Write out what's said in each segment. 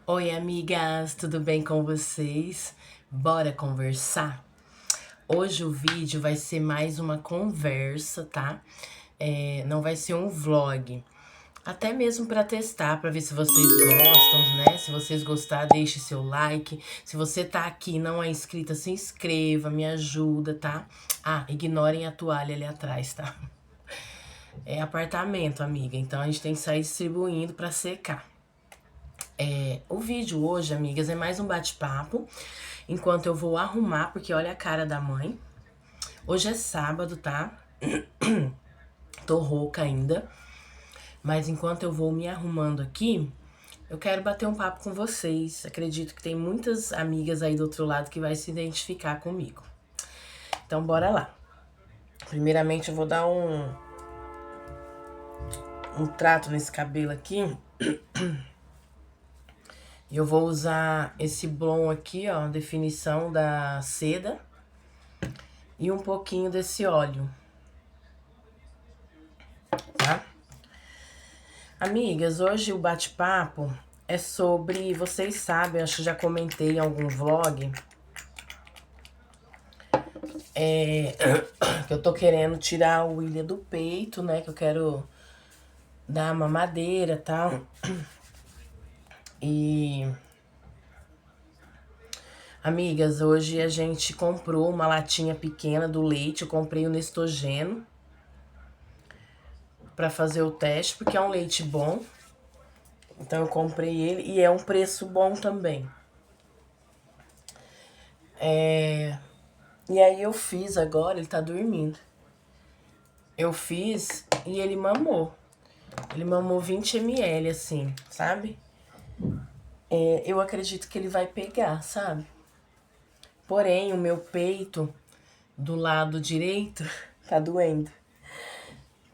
Oi, amigas, tudo bem com vocês? Bora conversar? Hoje o vídeo vai ser mais uma conversa, tá? Não vai ser um vlog. Até mesmo para testar, para ver se vocês gostam, né? Se vocês gostar, deixe seu like. Se você tá aqui e não é inscrita, se inscreva, me ajuda, tá? Ah, ignorem a toalha ali atrás, tá? É apartamento, amiga, então a gente tem que sair distribuindo para secar. O vídeo hoje, amigas, é mais um bate-papo, enquanto eu vou arrumar, porque olha a cara da mãe. Hoje é sábado, tá? Tô rouca ainda, mas enquanto eu vou me arrumando aqui, eu quero bater um papo com vocês. Acredito que tem muitas amigas aí do outro lado que vai se identificar comigo. Então, bora lá. Primeiramente, eu vou dar um trato nesse cabelo aqui. E eu vou usar esse blon aqui, ó, definição da seda. E um pouquinho desse óleo, tá? Amigas, hoje o bate-papo é sobre, vocês sabem, acho que já comentei em algum vlog, que eu tô querendo tirar o William do peito, né? Que eu quero dar uma mamadeira e tal. E, amigas, hoje a gente comprou uma latinha pequena do leite, eu comprei o Nestogeno pra fazer o teste, porque é um leite bom. Então eu comprei ele e é um preço bom também. E aí eu fiz agora, ele tá dormindo. Eu fiz e ele mamou. Ele mamou 20 ml, assim, sabe? Eu acredito que ele vai pegar, sabe? Porém, o meu peito do lado direito tá doendo.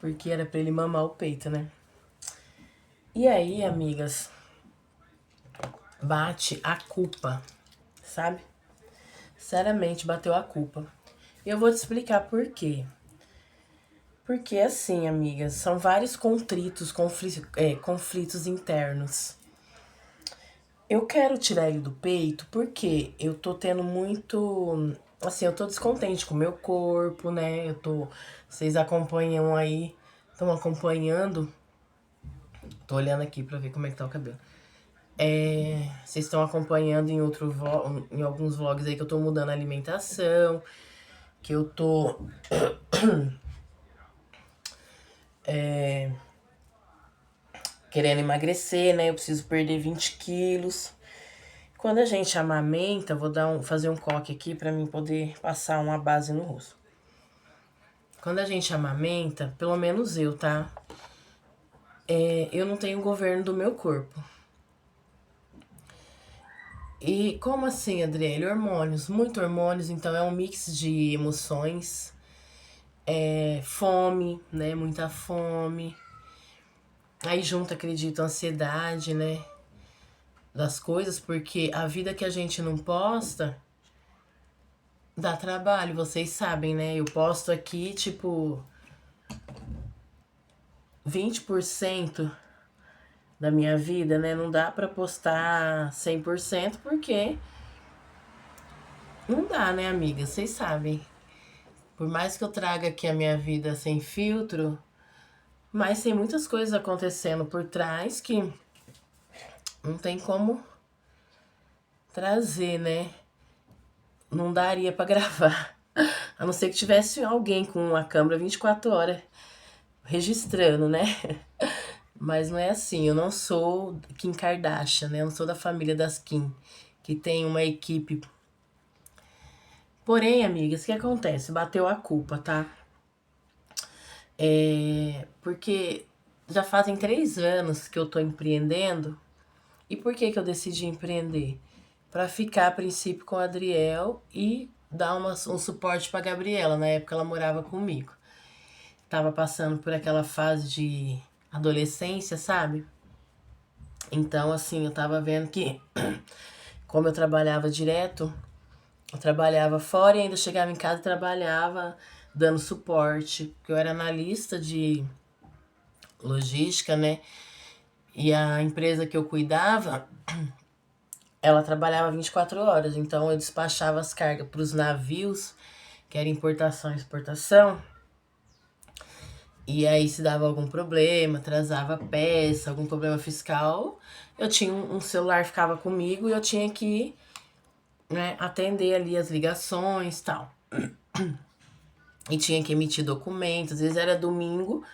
Porque era pra ele mamar o peito, né? E aí, amigas, bate a culpa, sabe? Sinceramente, bateu a culpa. E eu vou te explicar por quê. Porque assim, amigas, são vários conflitos internos. Eu quero tirar ele do peito porque eu tô tendo muito. Assim, eu tô descontente com o meu corpo, né? Vocês acompanham aí, estão acompanhando. Tô olhando aqui pra ver como é que tá o cabelo. Vocês estão acompanhando em alguns vlogs aí que eu tô mudando a alimentação, que eu tô querendo emagrecer, né? Eu preciso perder 20 quilos. Quando a gente amamenta, vou fazer um coque aqui pra mim poder passar uma base no rosto. Quando a gente amamenta, pelo menos eu, tá? Eu não tenho governo do meu corpo. E como assim, Adriele? Hormônios, muito hormônios, então é um mix de emoções, fome, né? Muita fome. Aí junto, acredito, a ansiedade, né? Das coisas, porque a vida que a gente não posta dá trabalho, vocês sabem, né? Eu posto aqui, tipo, 20% da minha vida, né? Não dá pra postar 100% porque não dá, né, amiga? Vocês sabem. Por mais que eu traga aqui a minha vida sem filtro, mas tem muitas coisas acontecendo por trás que não tem como trazer, né? Não daria pra gravar. A não ser que tivesse alguém com uma câmera 24 horas registrando, né? Mas não é assim, eu não sou Kim Kardashian, né? Eu não sou da família das Kim, que tem uma equipe. Porém, amigas, o que acontece? Bateu a culpa, tá? Porque já fazem 3 anos que eu tô empreendendo. E por que que eu decidi empreender? Pra ficar a princípio com a Adriel e dar um suporte pra Gabriela. Na época ela morava comigo. Tava passando por aquela fase de adolescência, sabe? Então, assim, eu tava vendo que, como eu trabalhava direto, eu trabalhava fora e ainda chegava em casa e trabalhava dando suporte, porque eu era analista de logística, né? E a empresa que eu cuidava ela trabalhava 24 horas, então eu despachava as cargas para os navios, que era importação e exportação. E aí, se dava algum problema, atrasava a peça, algum problema fiscal, eu tinha um celular, ficava comigo e eu tinha que, né, atender ali as ligações e tal. E tinha que emitir documentos. Às vezes era domingo,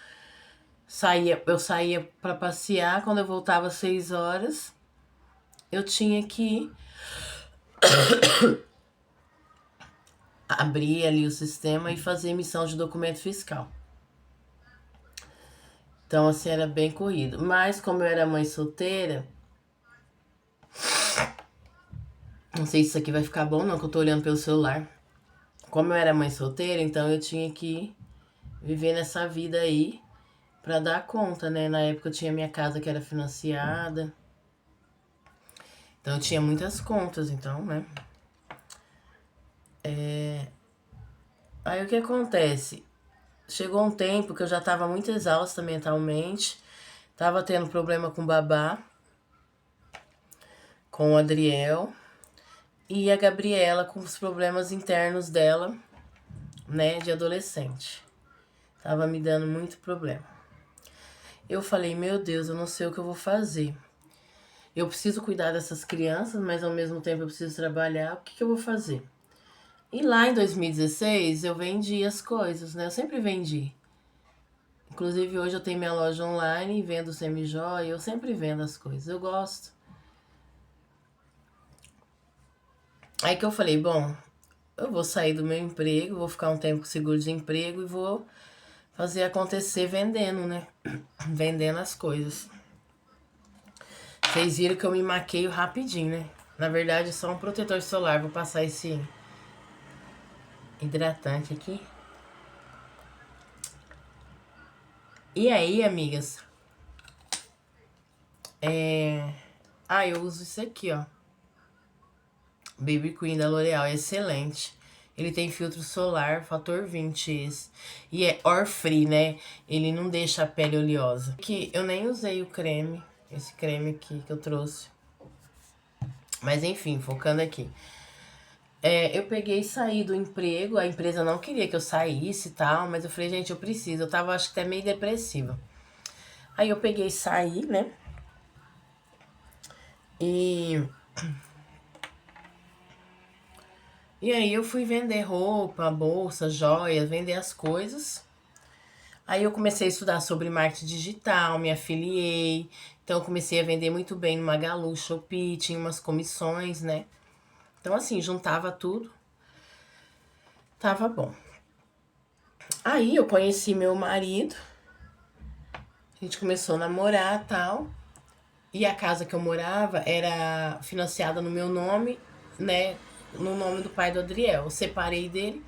eu saía para passear, quando eu voltava às 6 horas, eu tinha que abrir ali o sistema e fazer emissão de documento fiscal. Então, assim, era bem corrido. Mas, como eu era mãe solteira, não sei se isso aqui vai ficar bom, não, que eu tô olhando pelo celular. Como eu era mãe solteira, então eu tinha que viver nessa vida aí pra dar conta, né? Na época eu tinha minha casa que era financiada. Então eu tinha muitas contas, então, né? Aí o que acontece? Chegou um tempo que eu já tava muito exausta mentalmente, tava tendo problema com o babá, com o Adriel, e a Gabriela com os problemas internos dela, né, de adolescente. Tava me dando muito problema. Eu falei, meu Deus, eu não sei o que eu vou fazer. Eu preciso cuidar dessas crianças, mas ao mesmo tempo eu preciso trabalhar. O que eu vou fazer? E lá em 2016 eu vendi as coisas, né? Eu sempre vendi. Inclusive hoje eu tenho minha loja online, vendo semi-joia, eu sempre vendo as coisas, eu gosto. Aí que eu falei, bom, eu vou sair do meu emprego, vou ficar um tempo com seguro-desemprego e vou fazer acontecer vendendo, né? Vendendo as coisas. Vocês viram que eu me maqueio rapidinho, né? Na verdade, é só um protetor solar. Vou passar esse hidratante aqui. E aí, amigas? Eu uso isso aqui, ó. Baby Queen da L'Oreal, é excelente. Ele tem filtro solar, fator 20 esse. E é oil free, né? Ele não deixa a pele oleosa. Que eu nem usei o creme, esse creme aqui que eu trouxe. Mas enfim, focando aqui. Eu peguei e saí do emprego, a empresa não queria que eu saísse e tal, mas eu falei, gente, eu preciso. Eu tava, acho que até meio depressiva. Aí eu peguei e saí, né? E aí eu fui vender roupa, bolsa, joias, vender as coisas. Aí eu comecei a estudar sobre marketing digital, me afiliei. Então eu comecei a vender muito bem no Magalu, Shopee, tinha umas comissões, né? Então assim, juntava tudo. Tava bom. Aí eu conheci meu marido. A gente começou a namorar e tal. E a casa que eu morava era financiada no meu nome, né? No nome do pai do Adriel. Eu separei dele.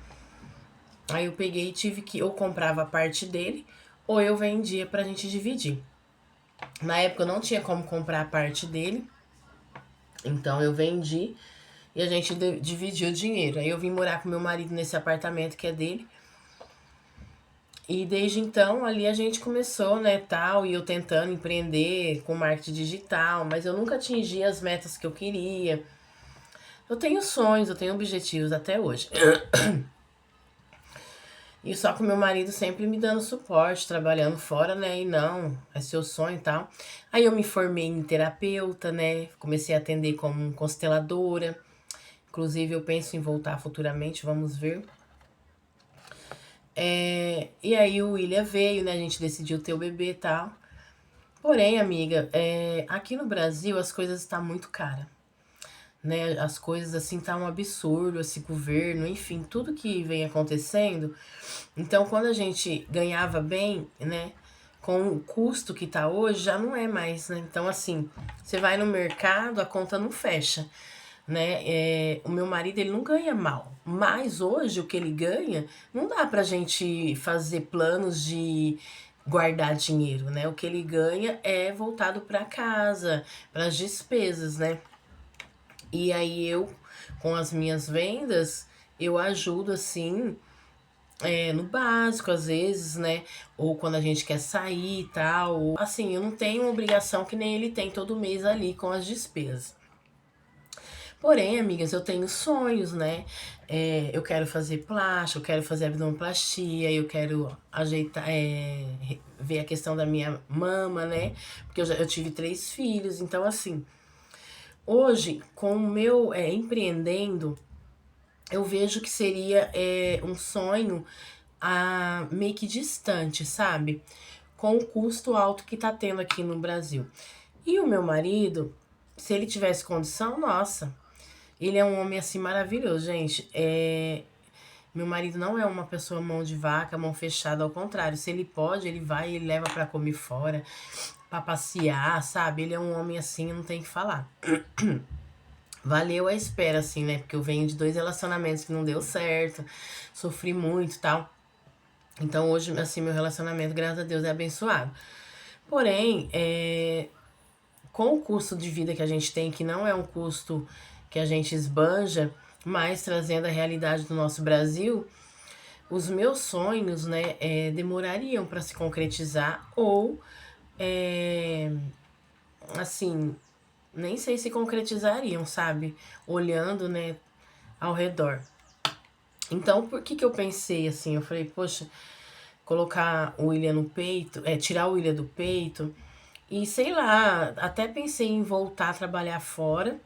Aí eu peguei e tive que ou comprava a parte dele ou eu vendia pra gente dividir. Na época eu não tinha como comprar a parte dele, então eu vendi e a gente dividiu o dinheiro. Aí eu vim morar com meu marido nesse apartamento que é dele. E desde então ali a gente começou, né, tal, e eu tentando empreender com marketing digital, mas eu nunca atingi as metas que eu queria. Eu tenho sonhos, eu tenho objetivos até hoje. E só que o meu marido sempre me dando suporte, trabalhando fora, né? E não, é seu sonho e tal. Aí eu me formei em terapeuta, né? Comecei a atender como consteladora. Inclusive eu penso em voltar futuramente, vamos ver. E aí o William veio, né? A gente decidiu ter o bebê e tal. Porém, amiga, aqui no Brasil as coisas estão muito caras. Né, as coisas assim tá um absurdo, esse governo, enfim, tudo que vem acontecendo. Então, quando a gente ganhava bem, né, com o custo que tá hoje, já não é mais, né? Então, assim, você vai no mercado, a conta não fecha, né? O meu marido, ele não ganha mal, mas hoje o que ele ganha, não dá pra gente fazer planos de guardar dinheiro, né? O que ele ganha é voltado para casa, para as despesas, né? E aí eu, com as minhas vendas, eu ajudo assim, no básico, às vezes, né? Ou quando a gente quer sair e tal. Assim, eu não tenho obrigação que nem ele tem todo mês ali com as despesas. Porém, amigas, eu tenho sonhos, né? Eu quero fazer plástico, eu quero fazer abdominoplastia, eu quero ajeitar, ver a questão da minha mama, né? Porque eu tive 3 filhos, então assim, hoje, com o meu empreendendo, eu vejo que seria um sonho meio que distante, sabe? Com o custo alto que tá tendo aqui no Brasil. E o meu marido, se ele tivesse condição, nossa, ele é um homem assim maravilhoso, gente. Meu marido não é uma pessoa mão de vaca, mão fechada, ao contrário. Se ele pode, ele vai e ele leva pra comer fora, pra passear, sabe? Ele é um homem assim, não tem o que falar. Valeu a espera, assim, né? Porque eu venho de 2 relacionamentos que não deu certo, sofri muito e tal. Então hoje, assim, meu relacionamento, graças a Deus, é abençoado. Porém, com o custo de vida que a gente tem, que não é um custo que a gente esbanja, mas trazendo a realidade do nosso Brasil, os meus sonhos, né, demorariam para se concretizar ou, assim, nem sei se concretizariam, sabe? Olhando, né, ao redor. Então, por que eu pensei assim? Eu falei, poxa, colocar o William no peito, tirar o William do peito e sei lá, até pensei em voltar a trabalhar fora,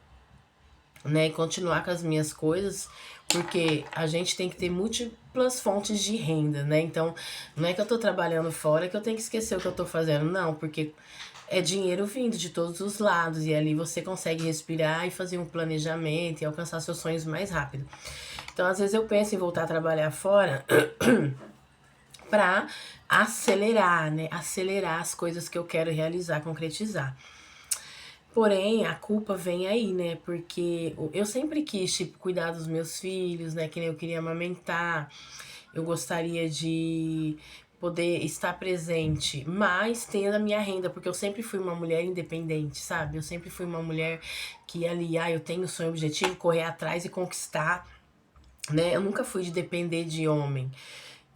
né, e continuar com as minhas coisas, porque a gente tem que ter múltiplas fontes de renda, né? Então, não é que eu tô trabalhando fora que eu tenho que esquecer o que eu tô fazendo, não, porque é dinheiro vindo de todos os lados e ali você consegue respirar e fazer um planejamento e alcançar seus sonhos mais rápido. Então, às vezes eu penso em voltar a trabalhar fora para acelerar, né? Acelerar as coisas que eu quero realizar, concretizar. Porém, a culpa vem aí, né? Porque eu sempre quis, tipo, cuidar dos meus filhos, né? Que nem eu queria amamentar. Eu gostaria de poder estar presente, mas tendo a minha renda, porque eu sempre fui uma mulher independente, sabe? Eu sempre fui uma mulher que ali, eu tenho sonho, objetivo, correr atrás e conquistar, né? Eu nunca fui de depender de homem,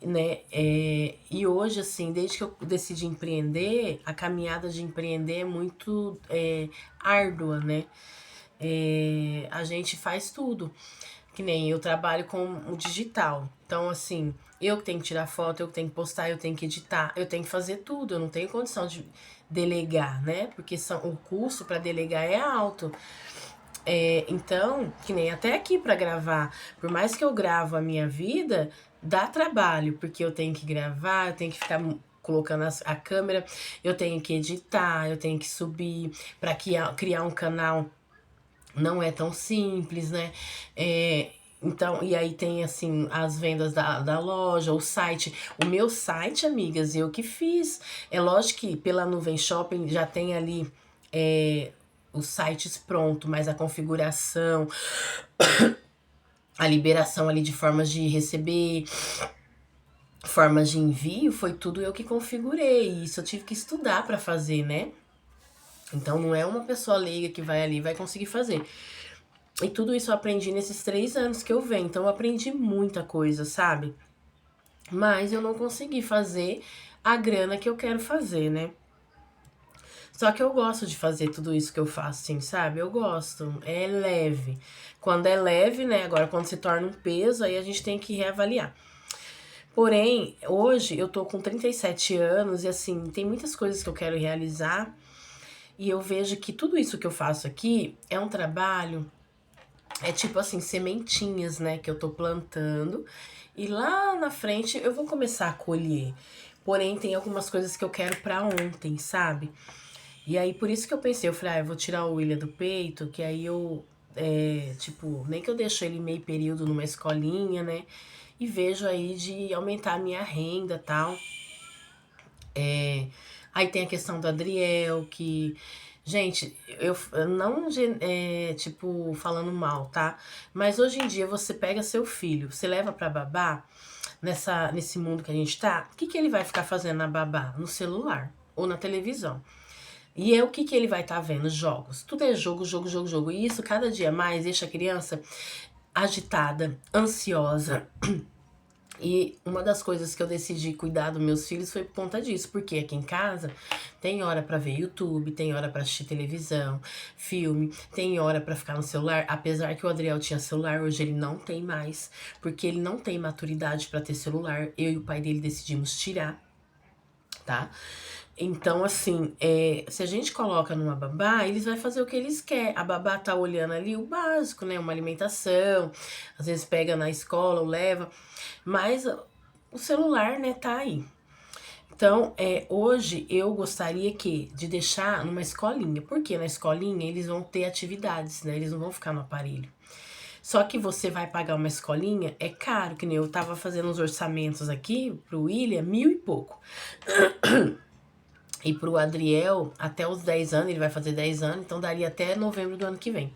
né? E hoje, assim, desde que eu decidi empreender, a caminhada de empreender é muito árdua, né? A gente faz tudo. Que nem eu trabalho com o digital. Então, assim, eu que tenho que tirar foto, eu que tenho que postar, eu tenho que editar, eu tenho que fazer tudo. Eu não tenho condição de delegar, né? Porque o custo para delegar é alto. Então, que nem até aqui para gravar, por mais que eu gravo a minha vida, dá trabalho, porque eu tenho que gravar, eu tenho que ficar colocando a câmera, eu tenho que editar, eu tenho que subir para criar um canal não é tão simples, né? Então, e aí tem assim as vendas da loja, o site. O meu site, amigas, eu que fiz. É lógico que pela Nuvem Shopping já tem ali os sites pronto, mas a configuração, a liberação ali de formas de receber, formas de envio, foi tudo eu que configurei. E isso eu tive que estudar para fazer, né? Então não é uma pessoa leiga que vai ali e vai conseguir fazer. E tudo isso eu aprendi nesses 3 anos que eu venho. Então eu aprendi muita coisa, sabe? Mas eu não consegui fazer a grana que eu quero fazer, né? Só que eu gosto de fazer tudo isso que eu faço, assim, sabe? Eu gosto. É leve. Quando é leve, né? Agora, quando se torna um peso, aí a gente tem que reavaliar. Porém, hoje eu tô com 37 anos e, assim, tem muitas coisas que eu quero realizar. E eu vejo que tudo isso que eu faço aqui é um trabalho, tipo assim, sementinhas, né, que eu tô plantando. E lá na frente eu vou começar a colher. Porém, tem algumas coisas que eu quero pra ontem, sabe? E aí, por isso que eu pensei, eu falei, eu vou tirar o William do peito, que aí eu, tipo, nem que eu deixo ele meio período numa escolinha, né? E vejo aí de aumentar a minha renda e tal. Aí tem a questão do Adriel, que. Gente, eu não, tipo, falando mal, tá? Mas hoje em dia você pega seu filho, você leva pra babá, nesse mundo que a gente tá, o que, que ele vai ficar fazendo na babá? No celular ou na televisão. E o que, que ele vai estar vendo? Jogos. Tudo é jogo, jogo, jogo, jogo. E isso cada dia mais deixa a criança agitada, ansiosa, E uma das coisas que eu decidi cuidar dos meus filhos foi por conta disso, porque aqui em casa tem hora pra ver YouTube, tem hora pra assistir televisão, filme, tem hora pra ficar no celular. Apesar que o Adriel tinha celular, hoje ele não tem mais, porque ele não tem maturidade pra ter celular. Eu e o pai dele decidimos tirar, tá? Então, assim, se a gente coloca numa babá, eles vão fazer o que eles querem. A babá tá olhando ali o básico, né? Uma alimentação, às vezes pega na escola ou leva, mas o celular, né, tá aí. Então, hoje eu gostaria de deixar numa escolinha, porque na escolinha eles vão ter atividades, né? Eles não vão ficar no aparelho. Só que você vai pagar uma escolinha, é caro, que nem eu tava fazendo uns orçamentos aqui pro William, 1.000 e pouco. E pro Adriel, até os 10 anos, ele vai fazer 10 anos, então daria até novembro do ano que vem.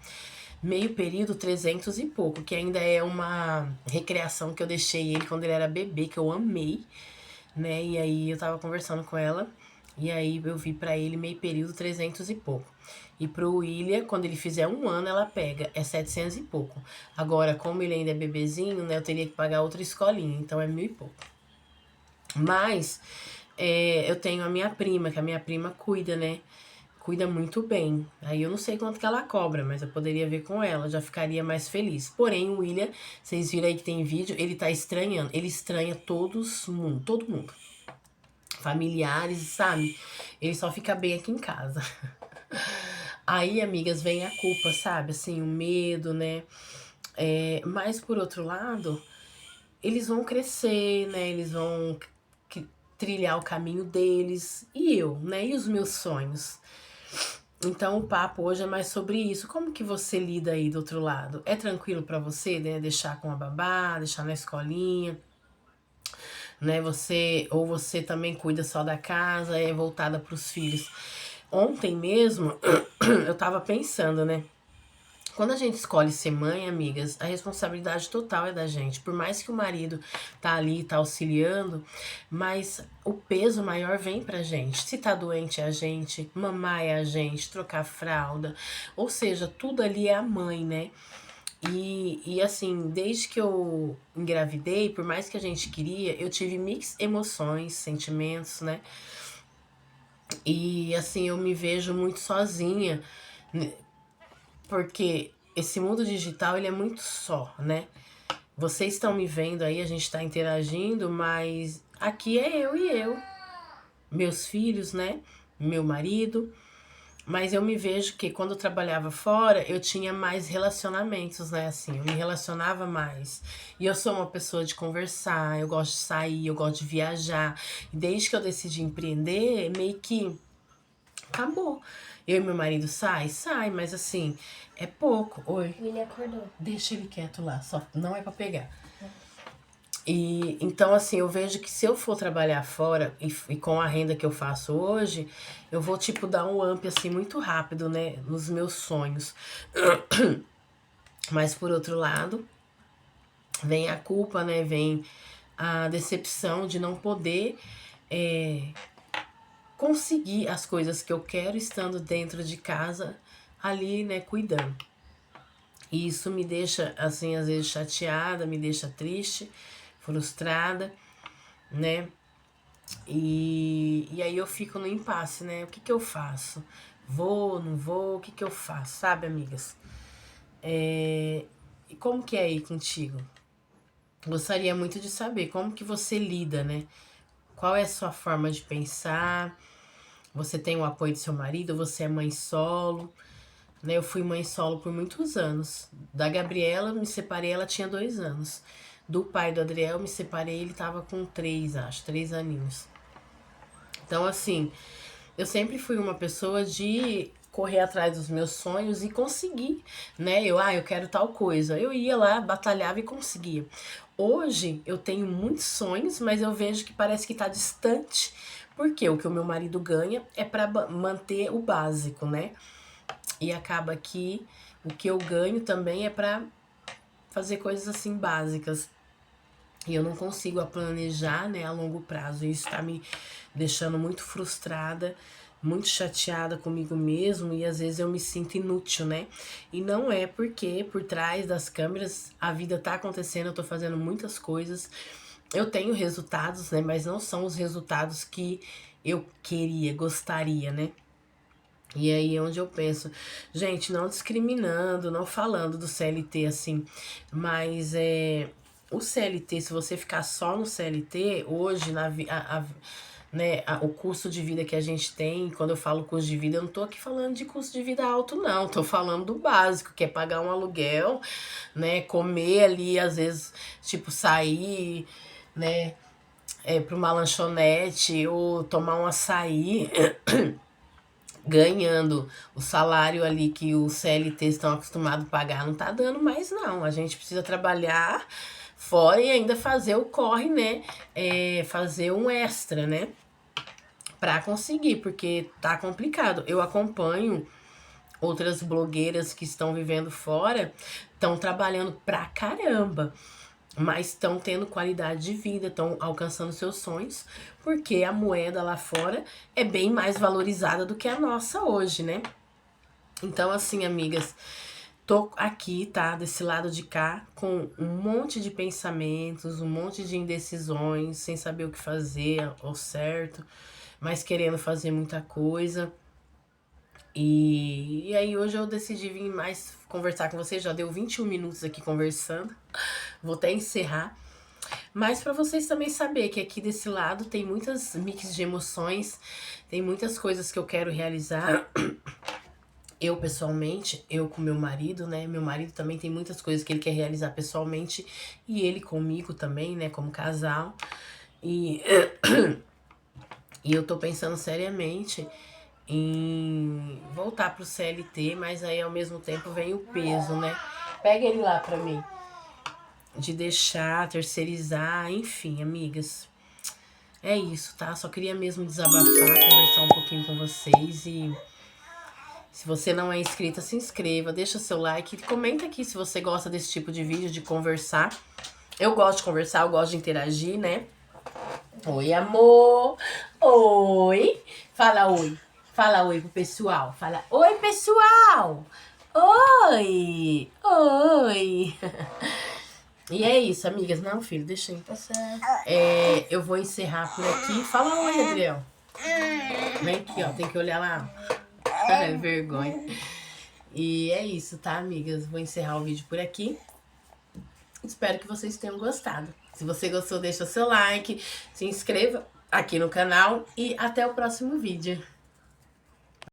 Meio período, 300 e pouco, que ainda é uma recreação que eu deixei ele quando ele era bebê, que eu amei, né? E aí eu tava conversando com ela, e aí eu vi pra ele meio período, 300 e pouco. E pro William, quando ele fizer 1 ano, ela pega, é 700 e pouco. Agora, como ele ainda é bebezinho, né, eu teria que pagar outra escolinha, então é 1.000 e pouco. Mas eu tenho a minha prima, que a minha prima cuida, né? Cuida muito bem. Aí eu não sei quanto que ela cobra, mas eu poderia ver com ela, já ficaria mais feliz. Porém, o William, vocês viram aí que tem vídeo, ele tá estranhando. Ele estranha todo mundo. Familiares, sabe? Ele só fica bem aqui em casa. Aí, amigas, vem a culpa, sabe? Assim, o medo, né? Mas por outro lado, eles vão crescer, né? Eles vão trilhar o caminho deles. E eu, né? E os meus sonhos? Então o papo hoje é mais sobre isso. Como que você lida aí do outro lado? É tranquilo pra você, né? Deixar com a babá, deixar na escolinha, né? Você também cuida só da casa, é voltada pros filhos. Ontem mesmo eu tava pensando, né? Quando a gente escolhe ser mãe, amigas, a responsabilidade total é da gente. Por mais que o marido tá ali, tá auxiliando, mas o peso maior vem pra gente. Se tá doente é a gente, mamar é a gente, trocar fralda. Ou seja, tudo ali é a mãe, né? E assim, desde que eu engravidei, por mais que a gente queria, eu tive mix emoções, sentimentos, né? E assim, eu me vejo muito sozinha, né? Porque esse mundo digital, ele é muito só, né? Vocês estão me vendo aí, a gente está interagindo, mas aqui é eu e eu. Meus filhos, né? Meu marido. Mas eu me vejo que quando eu trabalhava fora, eu tinha mais relacionamentos, né? Assim, eu me relacionava mais. E eu sou uma pessoa de conversar, eu gosto de sair, eu gosto de viajar. E desde que eu decidi empreender, meio que acabou. Eu e meu marido sai, mas assim, é pouco. Oi. Ele acordou. Deixa ele quieto lá, só não é pra pegar. E então, assim, eu vejo que se eu for trabalhar fora e com a renda que eu faço hoje, eu vou, tipo, dar um up, assim, muito rápido, né, nos meus sonhos. Mas, por outro lado, vem a culpa, né, vem a decepção de não poder conseguir as coisas que eu quero estando dentro de casa, ali, né, cuidando. E isso me deixa, assim, às vezes chateada, me deixa triste, frustrada, né? E aí eu fico no impasse, né? O que que eu faço? Vou, não vou? O que que eu faço? Sabe, amigas? E como que é aí contigo? Gostaria muito de saber como que você lida, né? Qual é a sua forma de pensar? Você tem o apoio do seu marido? Você é mãe solo? Né? Eu fui mãe solo por muitos anos. Da Gabriela, me separei, ela tinha 2 anos. Do pai do Adriel, me separei, ele tava com 3, acho, 3 aninhos. Então, assim, eu sempre fui uma pessoa de correr atrás dos meus sonhos e conseguir, né? Eu quero tal coisa. Eu ia lá, batalhava e conseguia. Hoje eu tenho muitos sonhos, mas eu vejo que parece que tá distante, porque o que o meu marido ganha é para manter o básico, né? E acaba que o que eu ganho também é para fazer coisas assim básicas. E eu não consigo planejar, né, a longo prazo. Isso tá me deixando muito frustrada, muito chateada comigo mesmo e às vezes eu me sinto inútil, né? E não é porque por trás das câmeras a vida tá acontecendo, eu tô fazendo muitas coisas eu tenho resultados, né? Mas não são os resultados que eu queria, gostaria, né? E aí é onde eu penso, gente, não discriminando, não falando do CLT assim, mas o CLT, se você ficar só no CLT, hoje, né, o custo de vida que a gente tem, quando eu falo custo de vida, eu não tô aqui falando de custo de vida alto, não, tô falando do básico, que é pagar um aluguel, né, comer ali, às vezes, tipo, sair, né, pra uma lanchonete ou tomar um açaí ganhando o salário ali que os CLT estão acostumados a pagar, não tá dando mais não. A gente precisa trabalhar fora e ainda fazer o corre, né? Fazer um extra, né? Pra conseguir, porque tá complicado. Eu acompanho outras blogueiras que estão vivendo fora, estão trabalhando pra caramba, mas estão tendo qualidade de vida, estão alcançando seus sonhos, porque a moeda lá fora é bem mais valorizada do que a nossa hoje, né? Então, assim, amigas, tô aqui, tá? Desse lado de cá, com um monte de pensamentos, um monte de indecisões, sem saber o que fazer ao certo, mas querendo fazer muita coisa. E aí hoje eu decidi vir mais conversar com vocês, já deu 21 minutos aqui conversando. Vou até encerrar. Mas para vocês também saber que aqui desse lado tem muitas mix de emoções, tem muitas coisas que eu quero realizar. Eu pessoalmente, eu com meu marido, né? Meu marido também tem muitas coisas que ele quer realizar pessoalmente e ele comigo também, né, como casal. E e eu tô pensando seriamente em voltar pro CLT, mas aí ao mesmo tempo vem o peso, né? Pega ele lá pra mim. De deixar, terceirizar, enfim, amigas. É isso, tá? Só queria mesmo desabafar, conversar um pouquinho com vocês e se você não é inscrita, se inscreva, deixa seu like, comenta aqui se você gosta desse tipo de vídeo, de conversar. Eu gosto de conversar, eu gosto de interagir, né? Oi, amor! Oi! Fala oi! Fala oi pro pessoal! Fala oi, pessoal! Oi! Oi! E é isso, amigas. Não, filho, deixa aí. Tá certo. Eu vou encerrar por aqui. Fala oi, Adriel. Vem aqui, ó. Tem que olhar lá. Vergonha. E é isso, tá, amigas? Vou encerrar o vídeo por aqui. Espero que vocês tenham gostado. Se você gostou, deixa seu like, se inscreva aqui no canal e até o próximo vídeo.